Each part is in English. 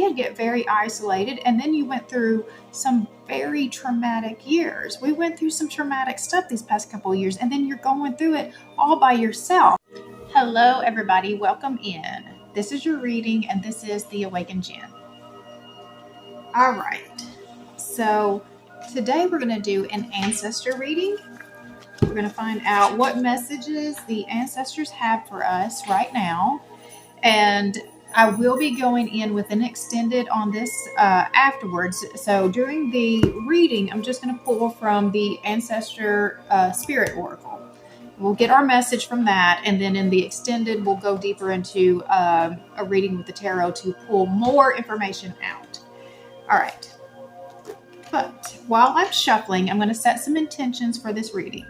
did get very isolated, and then you went through some very traumatic years. We went through some traumatic stuff these past couple of years, and then you're going through it all by yourself. Hello, everybody. Welcome in. This is your reading, and this is the Awakened Jen. All right. So today we're going to do an ancestor reading. We're going to find out what messages the ancestors have for us right now. And I will be going in with an extended on this afterwards. So during the reading, I'm just going to pull from the Ancestor Spirit Oracle. We'll get our message from that. And then in the extended, we'll go deeper into a reading with the tarot to pull more information out. All right. But while I'm shuffling, I'm going to set some intentions for this reading.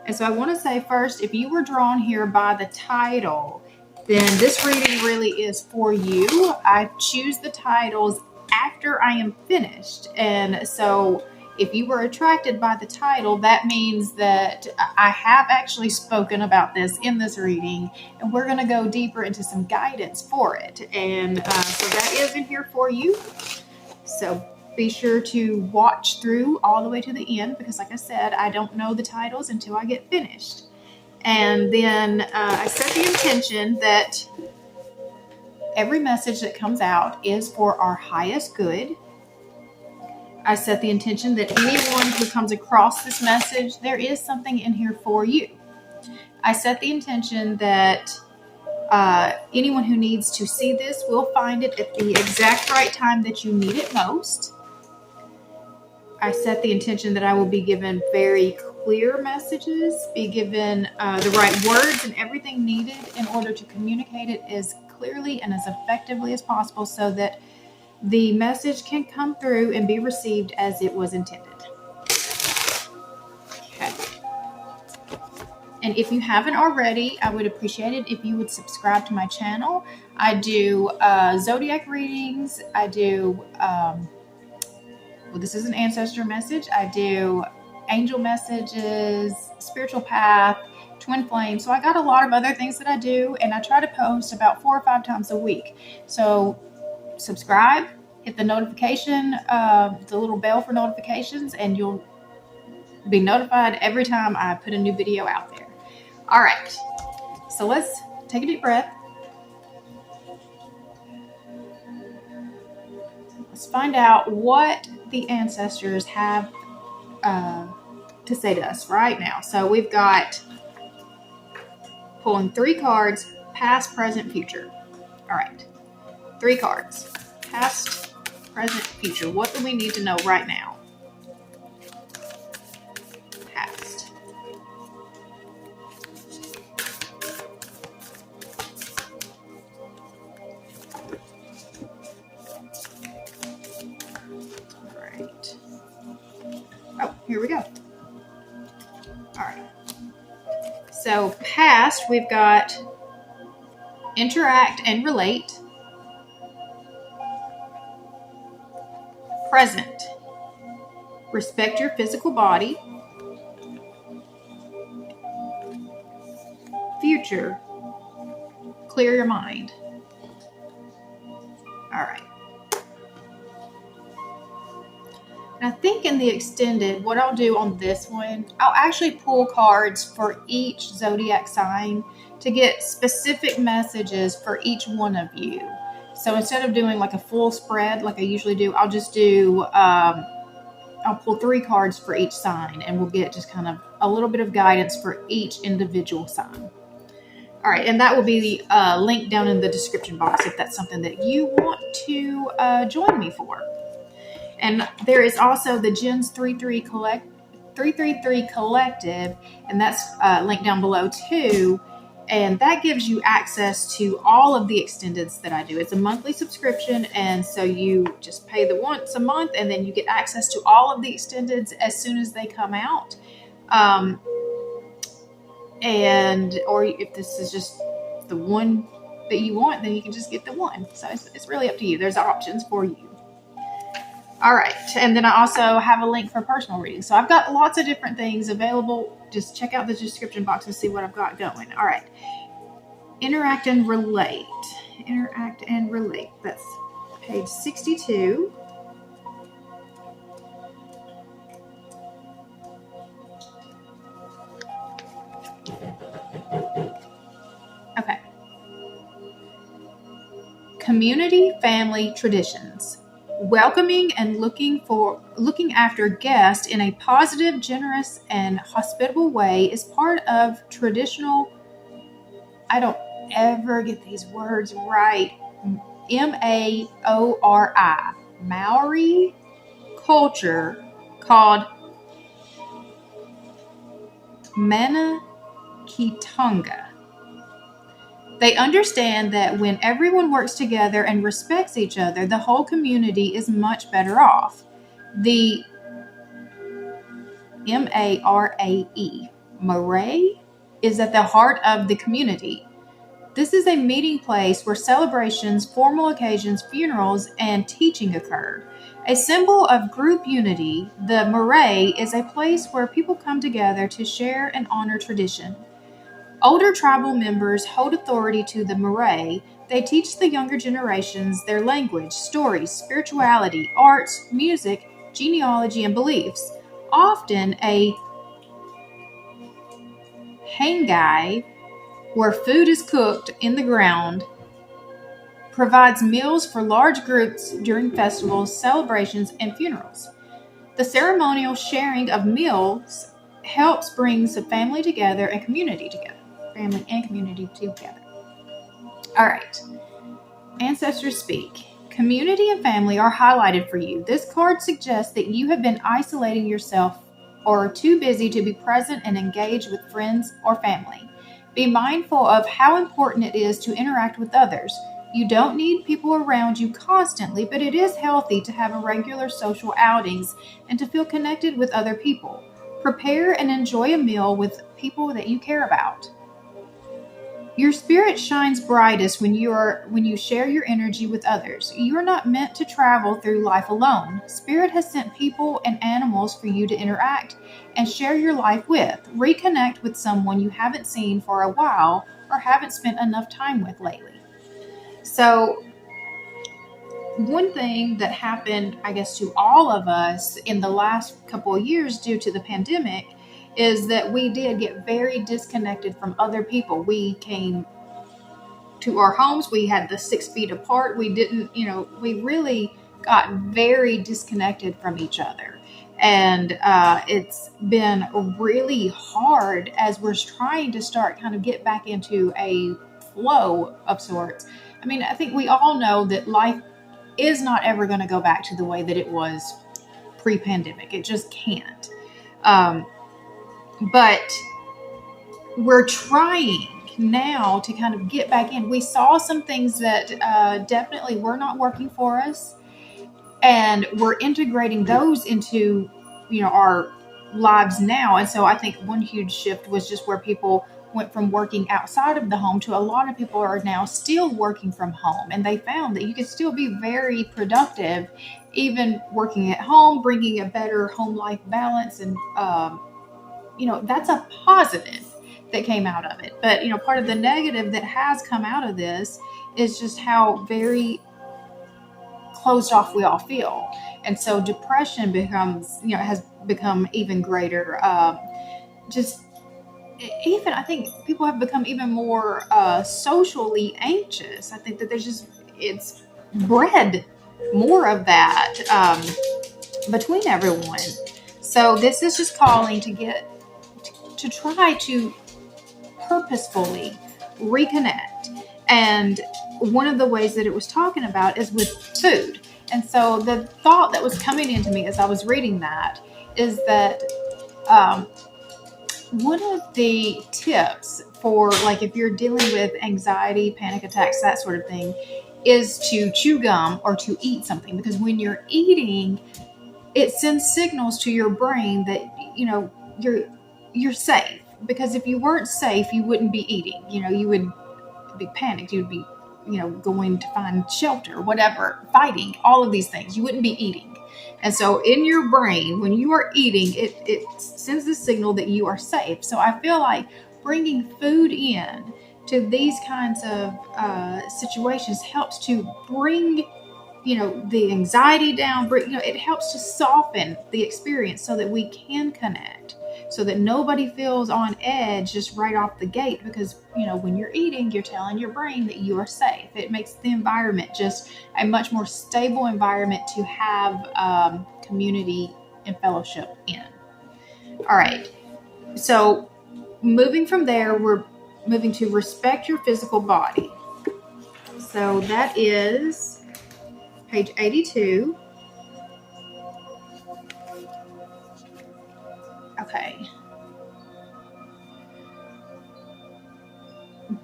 And so I want to say first, if you were drawn here by the title, then this reading really is for you. I choose the titles after I am finished. And so if you were attracted by the title, that means that I have actually spoken about this in this reading, and we're going to go deeper into some guidance for it. And so that is in here for you. So be sure to watch through all the way to the end, because like I said, I don't know the titles until I get finished. And then I set the intention that every message that comes out is for our highest good. I set the intention that anyone who comes across this message, there is something in here for you. I set the intention that anyone who needs to see this will find it at the exact right time that you need it most. I set the intention that I will be given very clear messages, be given the right words and everything needed in order to communicate it as clearly and as effectively as possible so that the message can come through and be received as it was intended. Okay. And if you haven't already, I would appreciate it if you would subscribe to my channel. I do zodiac readings. I do, well, this is an ancestor message. I do angel messages, spiritual path, twin flame. So I got a lot of other things that I do, and I try to post about 4 or 5 times a week. So subscribe, hit the notification, the little bell for notifications, and you'll be notified every time I put a new video out there. All right, so let's take a deep breath. Let's find out what the ancestors have to say to us right now. So we've got pulling 3 cards, past, present, future. All right, 3 cards, past, present, future. What do we need to know right now? Past. All right. Oh, here we go. All right. So past, we've got interact and relate. Present, respect your physical body. Future, clear your mind. All right. And I think in the extended, what I'll do on this one, I'll actually pull cards for each zodiac sign to get specific messages for each one of you. So instead of doing like a full spread like I usually do, I'll just do, I'll pull 3 cards for each sign, and we'll get just kind of a little bit of guidance for each individual sign. All right, and that will be linked down in the description box if that's something that you want to join me for. And there is also the Jen's 333 Collective, and that's linked down below too. And that gives you access to all of the extendeds that I do. It's a monthly subscription, and so you just pay the once a month, and then you get access to all of the extendeds as soon as they come out. Or if this is just the one that you want, then you can just get the one. So it's really up to you. There's options for you. All right, and then I also have a link for personal reading. So I've got lots of different things available. Just check out the description box and see what I've got going. All right, interact and relate. Interact and relate. That's page 62. Okay. Community family traditions. Welcoming and looking after guests in a positive, generous, and hospitable way is part of traditional, I don't ever get these words right, Maori, Maori culture called Mana Kitonga. They understand that when everyone works together and respects each other, the whole community is much better off. The Marae is at the heart of the community. This is a meeting place where celebrations, formal occasions, funerals, and teaching occur. A symbol of group unity, the Marae is a place where people come together to share and honor tradition. Older tribal members hold authority to the Marae. They teach the younger generations their language, stories, spirituality, arts, music, genealogy, and beliefs. Often a hangai, where food is cooked in the ground, provides meals for large groups during festivals, celebrations, and funerals. The ceremonial sharing of meals helps bring the family together and community together. Family and community together. All right. Ancestors speak. Community and family are highlighted for you. This card suggests that you have been isolating yourself or are too busy to be present and engage with friends or family. Be mindful of how important it is to interact with others. You don't need people around you constantly, but it is healthy to have regular social outings and to feel connected with other people. Prepare and enjoy a meal with people that you care about. Your spirit shines brightest when you share your energy with others. You are not meant to travel through life alone. Spirit has sent people and animals for you to interact and share your life with. Reconnect with someone you haven't seen for a while or haven't spent enough time with lately. So, one thing that happened, I guess, to all of us in the last couple of years due to the pandemic is that we did get very disconnected from other people. We came to our homes, we had the 6 feet apart. We didn't, we really got very disconnected from each other. And it's been really hard as we're trying to start kind of get back into a flow of sorts. I mean, I think we all know that life is not ever going to go back to the way that it was pre-pandemic. It just can't. But we're trying now to kind of get back in. We saw some things that definitely were not working for us, and we're integrating those into, our lives now. And so I think one huge shift was just where people went from working outside of the home to a lot of people are now still working from home. And they found that you can still be very productive, even working at home, bringing a better home life balance. And, that's a positive that came out of it. But, part of the negative that has come out of this is just how very closed off we all feel. And so depression has become even greater. Even I think people have become even more socially anxious. I think that it's bred more of that between everyone. So this is just calling to try to purposefully reconnect. And one of the ways that it was talking about is with food. And so the thought that was coming into me as I was reading that is that one of the tips for, like, if you're dealing with anxiety, panic attacks, that sort of thing, is to chew gum or to eat something. Because when you're eating, it sends signals to your brain that, you're safe. Because if you weren't safe, you wouldn't be eating. You would be panicked. You'd be, going to find shelter, whatever, fighting, all of these things. You wouldn't be eating. And so in your brain, when you are eating, it sends the signal that you are safe. So I feel like bringing food in to these kinds of situations helps to bring the anxiety down. It helps to soften the experience so that we can connect, so that nobody feels on edge just right off the gate, because when you're eating, you're telling your brain that you are safe. It makes the environment just a much more stable environment to have community and fellowship in. All right, so moving from there, we're moving to respect your physical body. So that is page 82. Okay.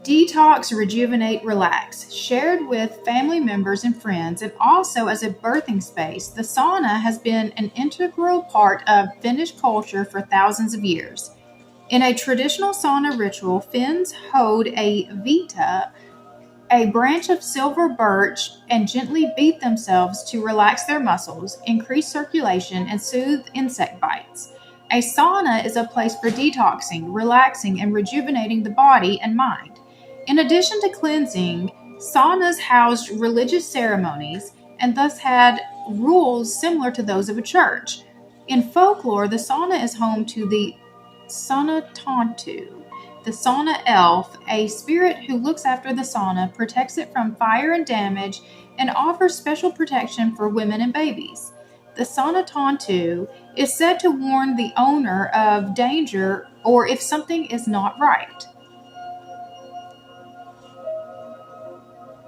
Detox, rejuvenate, relax. Shared with family members and friends, and also as a birthing space, the sauna has been an integral part of Finnish culture for thousands of years. In a traditional sauna ritual, Finns hold a vita, a branch of silver birch, and gently beat themselves to relax their muscles, increase circulation, and soothe insect bites. A sauna is a place for detoxing, relaxing, and rejuvenating the body and mind. In addition to cleansing, saunas housed religious ceremonies and thus had rules similar to those of a church. In folklore, the sauna is home to the sauna-tonttu, the sauna elf, a spirit who looks after the sauna, protects it from fire and damage, and offers special protection for women and babies. The sauna-tonttu is said to warn the owner of danger or if something is not right.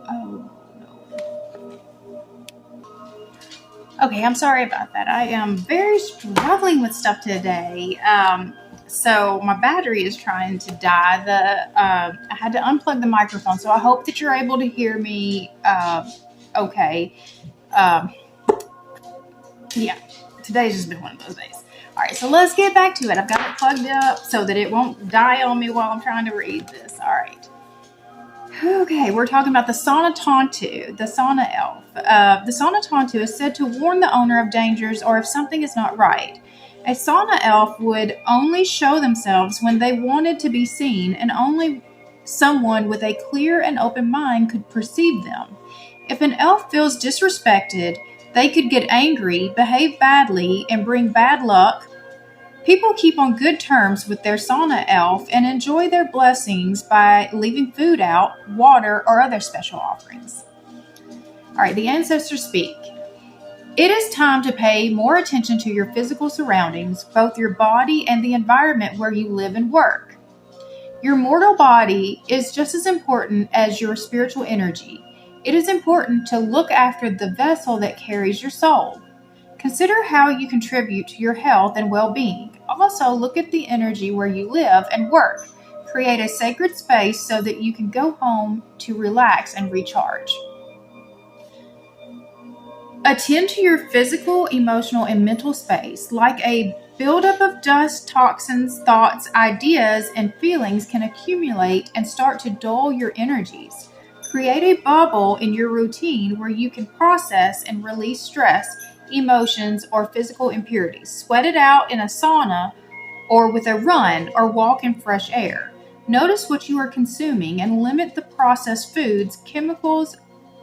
Oh, no. Okay, I'm sorry about that. I am very struggling with stuff today. So my battery is trying to die. I had to unplug the microphone, so I hope that you're able to hear me okay. Yeah, today's just been one of those days. All right, so let's get back to it. I've got it plugged up so that it won't die on me while I'm trying to read this. All right. Okay, we're talking about the sauna-tonttu, the sauna elf. The sauna-tonttu is said to warn the owner of dangers or if something is not right. A sauna elf would only show themselves when they wanted to be seen, and only someone with a clear and open mind could perceive them. If an elf feels disrespected, they could get angry, behave badly, and bring bad luck. People keep on good terms with their sauna elf and enjoy their blessings by leaving food out, water, or other special offerings. All right, the ancestors speak. It is time to pay more attention to your physical surroundings, both your body and the environment where you live and work. Your mortal body is just as important as your spiritual energy. It is important to look after the vessel that carries your soul. Consider how you contribute to your health and well-being. Also, look at the energy where you live and work. Create a sacred space so that you can go home to relax and recharge. Attend to your physical, emotional, and mental space. Like a buildup of dust, toxins, thoughts, ideas, and feelings can accumulate and start to dull your energies. Create a bubble in your routine where you can process and release stress, emotions, or physical impurities. Sweat it out in a sauna or with a run or walk in fresh air. Notice what you are consuming and limit the processed foods, chemicals,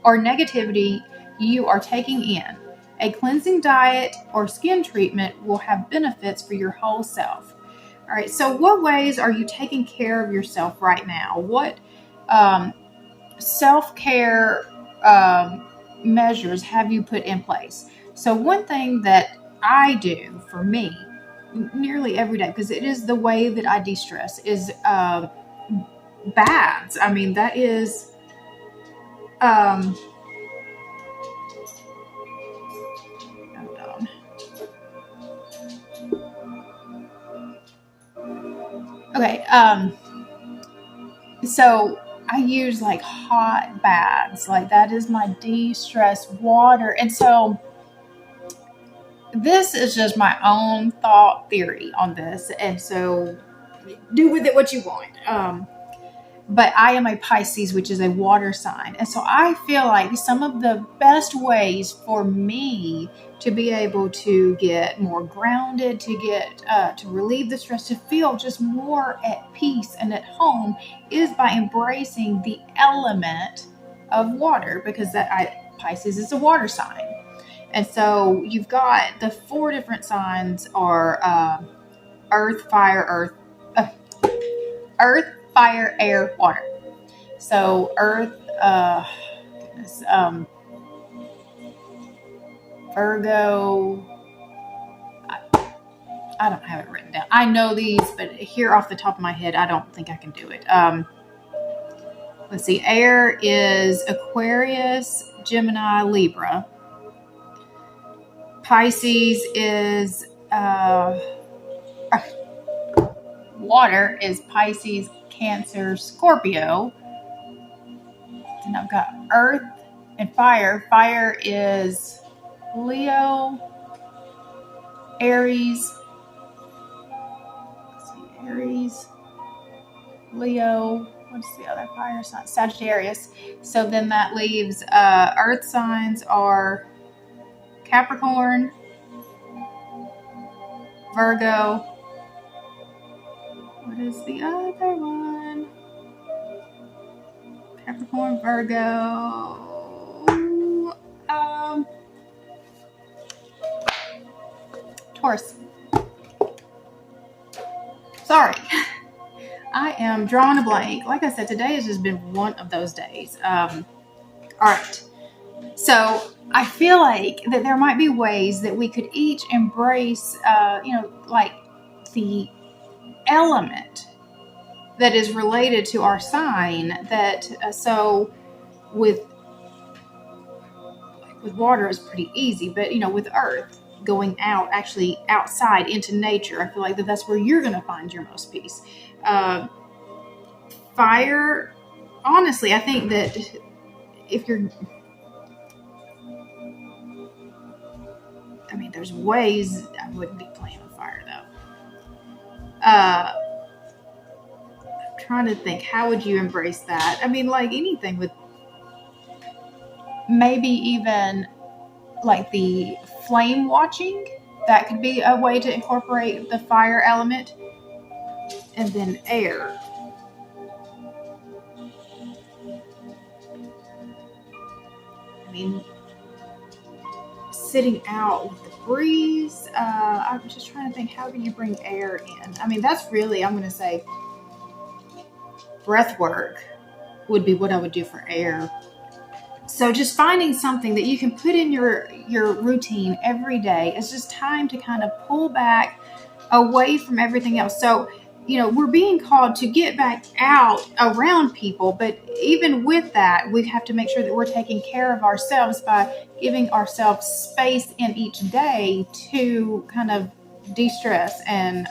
or negativity you are taking in. A cleansing diet or skin treatment will have benefits for your whole self. All right, so what ways are you taking care of yourself right now? What self-care measures have you put in place? So one thing that I do for me nearly every day, because it is the way that I de-stress, is baths. I mean, that is hold on. Okay, so I use like hot baths. Like that is my de-stress water. And so this is just my own thought theory on this. And so do with it what you want. But I am a Pisces, which is a water sign. And so I feel like some of the best ways for me to be able to get more grounded, to get to relieve the stress, to feel just more at peace and at home is by embracing the element of water, because Pisces is a water sign. And so you've got the 4 different signs are earth, fire, air, water. So earth, Virgo, I don't have it written down. I know these, but here off the top of my head, I don't think I can do it. Let's see. Air is Aquarius, Gemini, Libra. Pisces is water is Pisces, Cancer, Scorpio. And I've got earth and fire. Fire is Leo, Aries. Let's see, Aries, Leo. What's the other fire sign? Sagittarius. So then that leaves earth signs are Capricorn, Virgo. What is the other one? Capricorn, Virgo. Taurus. Sorry. I am drawing a blank. Like I said, today has just been one of those days. All right. So I feel like that there might be ways that we could each embrace, like the element that is related to our sign. That so with water is pretty easy, but with earth, going out, actually outside into nature, I feel like that's where you're going to find your most peace. Fire, honestly, I think that if you're, there's ways I wouldn't be playing with fire though. I'm trying to think, how would you embrace that? Like anything with maybe even like the flame watching, that could be a way to incorporate the fire element. And then air. Sitting out with the breeze. I'm just trying to think, how can you bring air in? That's really, I'm going to say, breath work would be what I would do for air. So just finding something that you can put in your routine every day. It's just time to kind of pull back away from everything else. So, we're being called to get back out around people, but even with that, we have to make sure that we're taking care of ourselves by giving ourselves space in each day to kind of de-stress and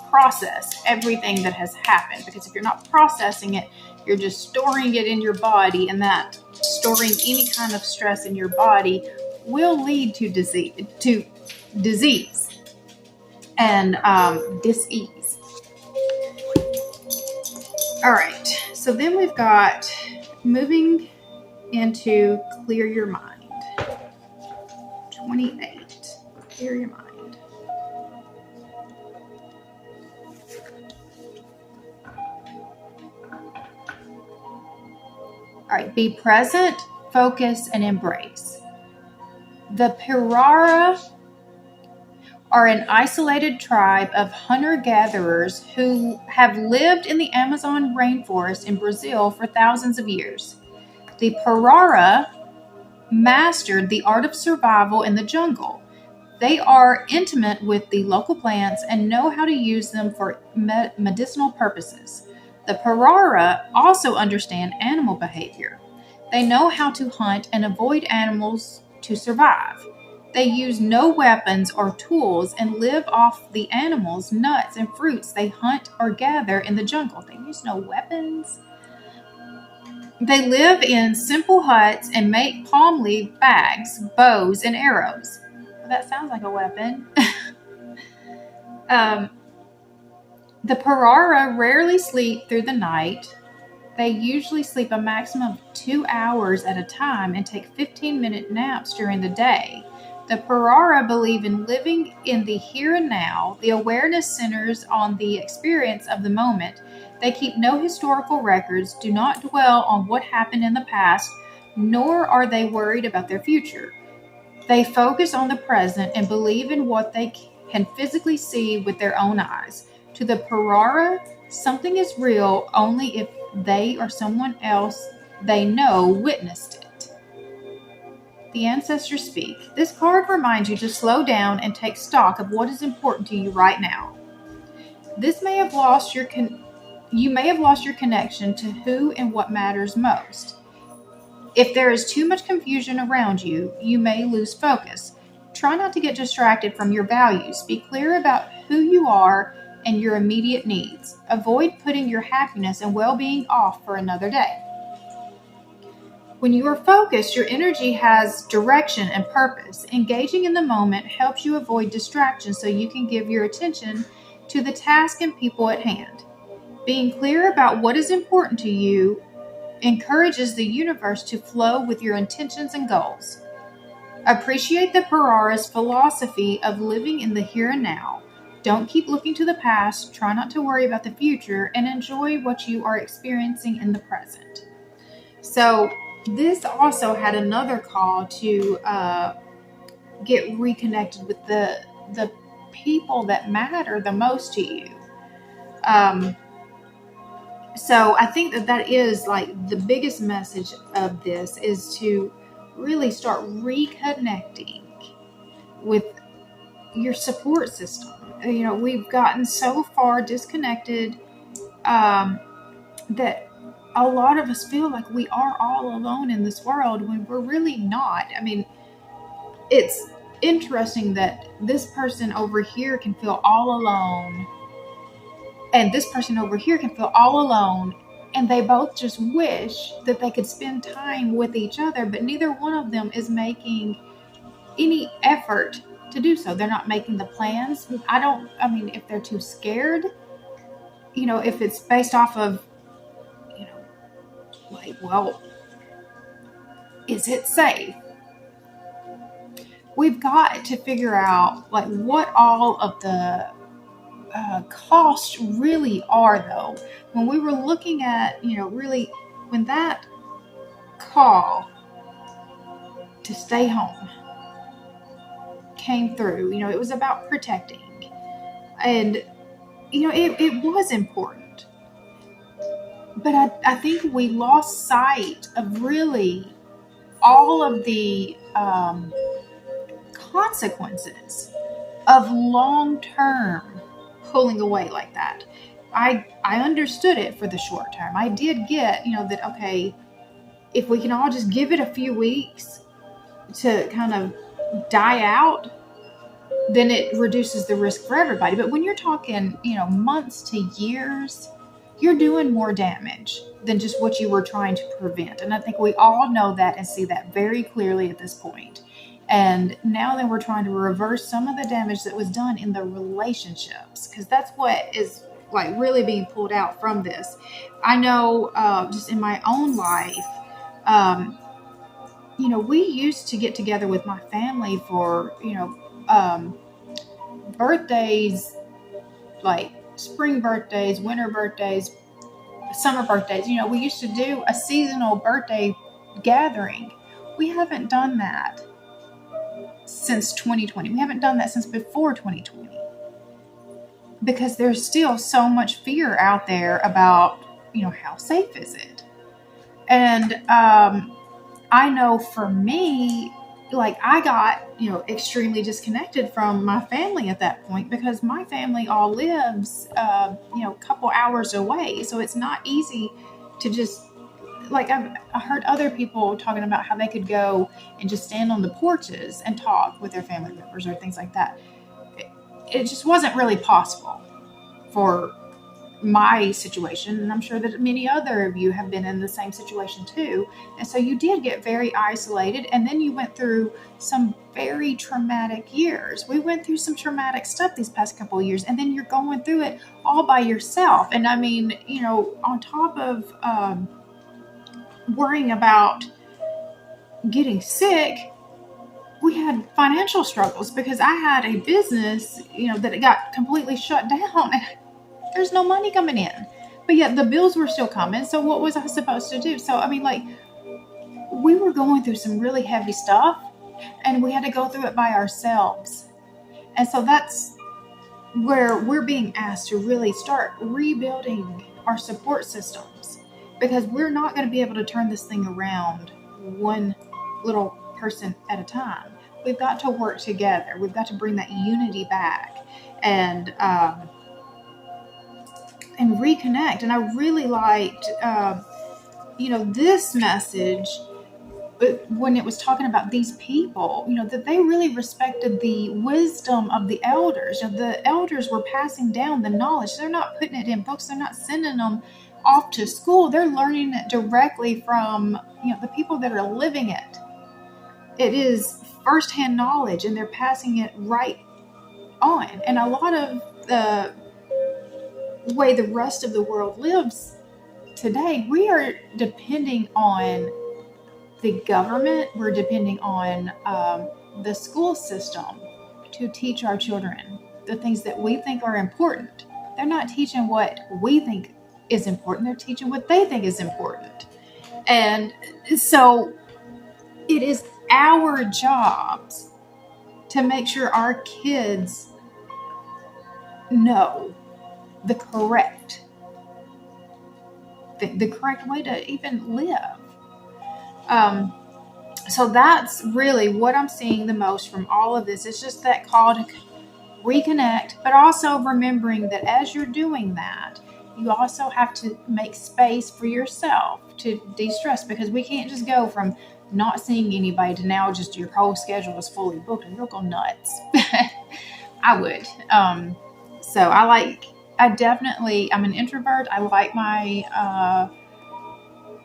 process everything that has happened. Because if you're not processing it, you're just storing it in your body, and that storing any kind of stress in your body will lead to disease and dis-ease. All right, so then we've got moving into clear your mind. 28, clear your mind. All right, be present, focus, and embrace. The Pirara are an isolated tribe of hunter-gatherers who have lived in the Amazon rainforest in Brazil for thousands of years. The Pirara mastered the art of survival in the jungle. They are intimate with the local plants and know how to use them for medicinal purposes. The Pirara also understand animal behavior. They know how to hunt and avoid animals to survive. They use no weapons or tools and live off the animals, nuts, and fruits they hunt or gather in the jungle. They use no weapons. They live in simple huts and make palm leaf bags, bows, and arrows. Well, that sounds like a weapon. The Pirara rarely sleep through the night. They usually sleep a maximum of 2 hours at a time and take 15-minute naps during the day. The Pirara believe in living in the here and now. The awareness centers on the experience of the moment. They keep no historical records, do not dwell on what happened in the past, nor are they worried about their future. They focus on the present and believe in what they can physically see with their own eyes. To the Parara, something is real only if they or someone else they know witnessed it. The ancestors speak. This card reminds you to slow down and take stock of what is important to you right now. You may have lost your connection to who and what matters most. If there is too much confusion around you, you may lose focus. Try not to get distracted from your values. Be clear about who you are and your immediate needs. Avoid putting your happiness and well-being off for another day. When you are focused, your energy has direction and purpose. Engaging in the moment helps you avoid distractions so you can give your attention to the task and people at hand. Being clear about what is important to you encourages the universe to flow with your intentions and goals. Appreciate the Parara's philosophy of living in the here and now. Don't keep looking to the past, try not to worry about the future, and enjoy what you are experiencing in the present. So this also had another call to get reconnected with the people that matter the most to you. So I think that is like the biggest message of this is to really start reconnecting with your support system. You know, we've gotten so far disconnected that a lot of us feel like we are all alone in this world when we're really not. I mean, it's interesting that this person over here can feel all alone and this person over here can feel all alone, and they both just wish that they could spend time with each other, but neither one of them is making any effort to do so. They're not making the plans. If they're too scared, if it's based off of, is it safe? We've got to figure out what all of the costs really are, though. When we were looking at, really when that call to stay home came through, it was about protecting, and it was important, but I think we lost sight of really all of the consequences of long-term pulling away like that. I understood it for the short term. I did get, that, okay, if we can all just give it a few weeks to kind of die out, then it reduces the risk for everybody. But when you're talking, months to years, you're doing more damage than just what you were trying to prevent. And I think we all know that and see that very clearly at this point. And now that we're trying to reverse some of the damage that was done in the relationships, because that's what is really being pulled out from this. I know just in my own life, we used to get together with my family for, birthdays, like spring birthdays, winter birthdays, summer birthdays. We used to do a seasonal birthday gathering. We haven't done that since 2020. We haven't done that since before 2020 because there's still so much fear out there about, how safe is it? And I know for me, I got, extremely disconnected from my family at that point because my family all lives, a couple hours away. So it's not easy to just, I heard other people talking about how they could go and just stand on the porches and talk with their family members or things like that. It just wasn't really possible for my situation, and I'm sure that many other of you have been in the same situation too. And so you did get very isolated, and then you went through some very traumatic years. We went through some traumatic stuff these past couple of years, and then you're going through it all by yourself. And I mean, on top of worrying about getting sick, we had financial struggles because I had a business, that it got completely shut down and there's no money coming in, but yet the bills were still coming. So what was I supposed to do? So, I mean, we were going through some really heavy stuff, and we had to go through it by ourselves. And so that's where we're being asked to really start rebuilding our support systems, because we're not going to be able to turn this thing around one little person at a time. We've got to work together. We've got to bring that unity back and reconnect. And I really liked, this message, but when it was talking about these people, that they really respected the wisdom of the elders. The elders were passing down the knowledge. They're not putting it in books. They're not sending them off to school. They're learning it directly from, the people that are living it. It is firsthand knowledge, and they're passing it right on. And a lot of the way the rest of the world lives today, we are depending on the government. We're depending on the school system to teach our children the things that we think are important. They're not teaching what we think is important. They're teaching what they think is important. And so it is our jobs to make sure our kids know the correct way to even live. So that's really what I'm seeing the most from all of this. It's just that call to reconnect, but also remembering that as you're doing that, you also have to make space for yourself to de-stress, because we can't just go from not seeing anybody to now just your whole schedule is fully booked and you'll go nuts. I would. So I'm an introvert. I like my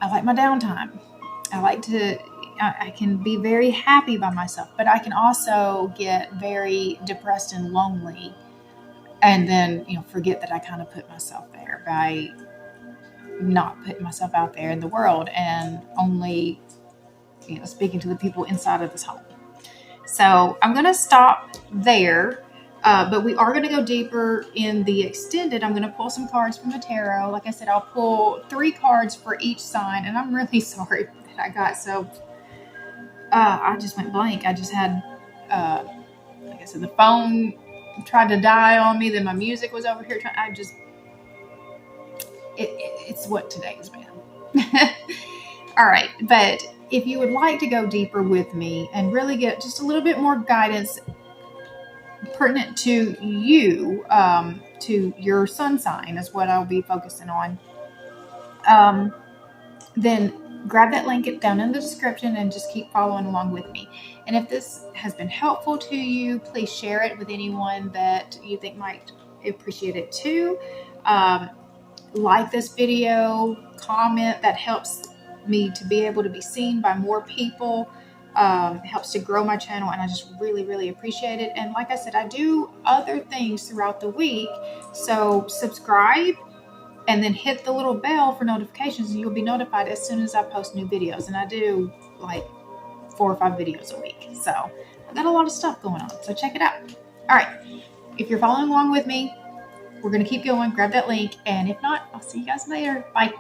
downtime. I can be very happy by myself, but I can also get very depressed and lonely, and then, forget that I kind of put myself there by not putting myself out there in the world and only, speaking to the people inside of this home. So I'm going to stop there. But we are going to go deeper in the extended. I'm going to pull some cards from the tarot. Like I said, I'll pull 3 cards for each sign. And I'm really sorry that I got so... I just went blank. I just had... like I said, the phone tried to die on me. Then my music was over here. It's what today's been. All right. But if you would like to go deeper with me and really get just a little bit more guidance pertinent to you, to your sun sign is what I'll be focusing on, then grab that link down in the description and just keep following along with me. And if this has been helpful to you, please share it with anyone that you think might appreciate it too. Like this video, comment. That helps me to be able to be seen by more people. It helps to grow my channel, and I just really, really appreciate it. And like I said, I do other things throughout the week, so subscribe and then hit the little bell for notifications, and you'll be notified as soon as I post new videos. And I do like 4 or 5 videos a week, so I've got a lot of stuff going on, so check it out. All right, if you're following along with me, we're going to keep going. Grab that link, and if not, I'll see you guys later. Bye.